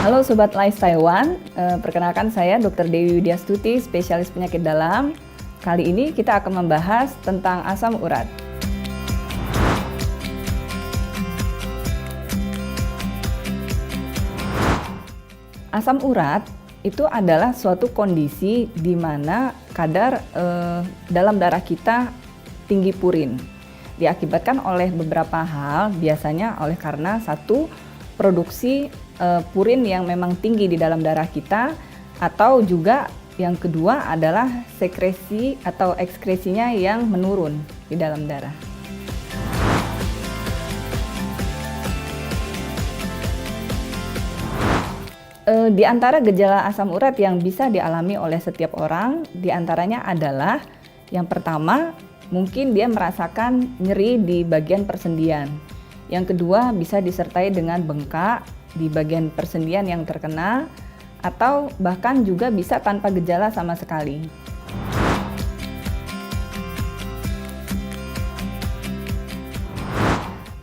Halo Sobat Life Taiwan, perkenalkan saya Dr. Dewi Widyastuti, spesialis penyakit dalam. Kali ini kita akan membahas tentang asam urat. Asam urat itu adalah suatu kondisi di mana kadar dalam darah kita tinggi purin. Diakibatkan oleh beberapa hal, biasanya karena satu, produksi purin yang memang tinggi di dalam darah kita, atau juga yang kedua adalah sekresi atau ekskresinya yang menurun di dalam darah. Di antara gejala asam urat yang bisa dialami oleh setiap orang, di antaranya adalah yang pertama, mungkin dia merasakan nyeri di bagian persendian. Yang kedua, bisa disertai dengan bengkak di bagian persendian yang terkena, atau bahkan juga bisa tanpa gejala sama sekali.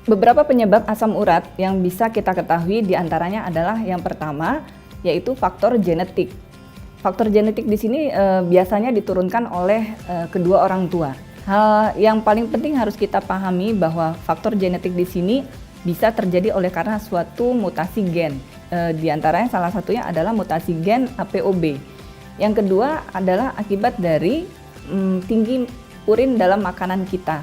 Beberapa penyebab asam urat yang bisa kita ketahui diantaranya adalah yang pertama, yaitu faktor genetik. Faktor genetik di sini biasanya diturunkan oleh kedua orang tua. Hal yang paling penting harus kita pahami bahwa faktor genetik di sini bisa terjadi karena suatu mutasi gen. Di antaranya salah satunya adalah mutasi gen APOB. Yang kedua adalah akibat dari tinggi purin dalam makanan kita.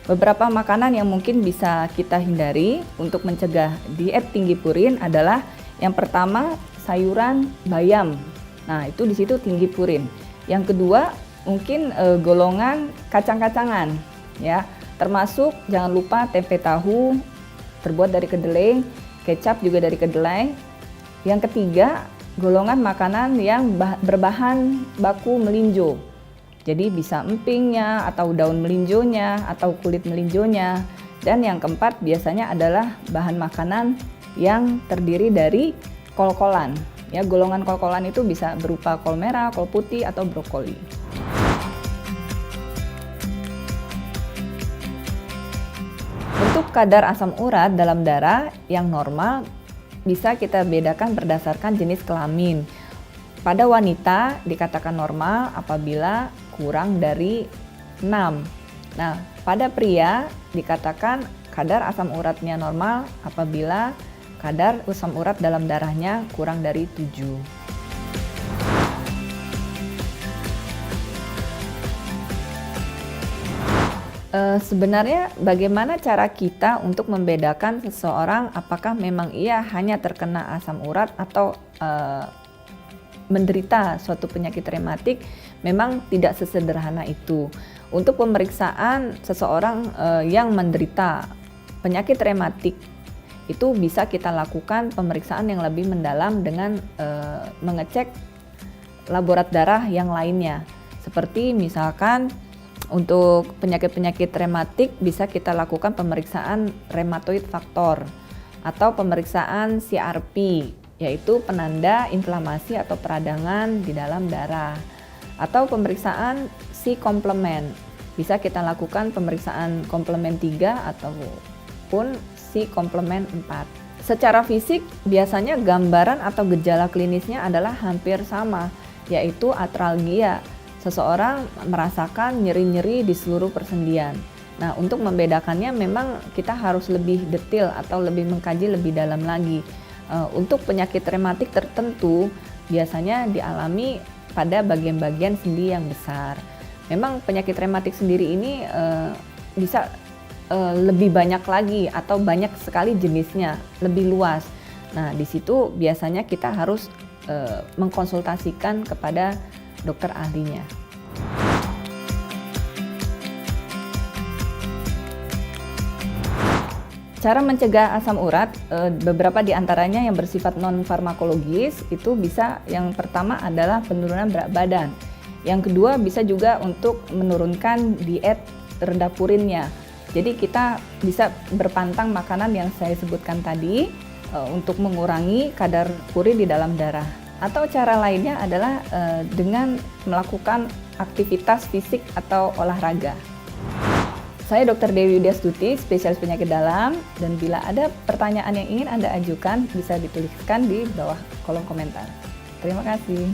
Beberapa makanan yang mungkin bisa kita hindari untuk mencegah diet tinggi purin adalah yang pertama, sayuran bayam. Nah, itu di situ tinggi purin. Yang kedua, mungkin golongan kacang-kacangan, ya, termasuk jangan lupa tempe tahu terbuat dari kedelai, kecap juga dari kedelai. Yang ketiga, golongan makanan yang berbahan baku melinjo, jadi bisa empingnya atau daun melinjonya atau kulit melinjonya. Dan yang keempat biasanya adalah bahan makanan yang terdiri dari kol-kolan. Ya, golongan kol-kolan itu bisa berupa kol merah, kol putih, atau brokoli. Untuk kadar asam urat dalam darah yang normal bisa kita bedakan berdasarkan jenis kelamin. Pada wanita dikatakan normal apabila kurang dari 6. Nah, pada pria dikatakan kadar asam uratnya normal apabila kadar asam urat dalam darahnya kurang dari 7. Sebenarnya bagaimana cara kita untuk membedakan seseorang apakah memang ia hanya terkena asam urat atau menderita suatu penyakit rematik? Memang tidak sesederhana itu. Untuk pemeriksaan seseorang yang menderita penyakit rematik itu bisa kita lakukan pemeriksaan yang lebih mendalam dengan mengecek laborat darah yang lainnya. Seperti misalkan untuk penyakit-penyakit rematik bisa kita lakukan pemeriksaan rheumatoid factor atau pemeriksaan CRP, yaitu penanda inflamasi atau peradangan di dalam darah, atau pemeriksaan C komplement. Bisa kita lakukan pemeriksaan komplement 3 ataupun C komplement 4. Secara fisik biasanya gambaran atau gejala klinisnya adalah hampir sama, yaitu artralgia. Seseorang merasakan nyeri-nyeri di seluruh persendian. Nah, untuk membedakannya memang kita harus lebih detail atau lebih mengkaji lebih dalam lagi. Untuk penyakit rematik tertentu biasanya dialami pada bagian-bagian sendi yang besar. Memang penyakit rematik sendiri ini bisa lebih banyak lagi atau banyak sekali jenisnya, lebih luas. Nah, di situ biasanya kita harus mengkonsultasikan kepada dokter ahlinya. Cara mencegah asam urat, beberapa diantaranya yang bersifat non-farmakologis itu bisa, yang pertama adalah penurunan berat badan. Yang kedua bisa juga untuk menurunkan diet rendah purinnya. Jadi kita bisa berpantang makanan yang saya sebutkan tadi untuk mengurangi kadar purin di dalam darah. Atau cara lainnya adalah dengan melakukan aktivitas fisik atau olahraga. Saya Dr. Dewi Widyastuti, spesialis penyakit dalam, dan bila ada pertanyaan yang ingin Anda ajukan, bisa dituliskan di bawah kolom komentar. Terima kasih.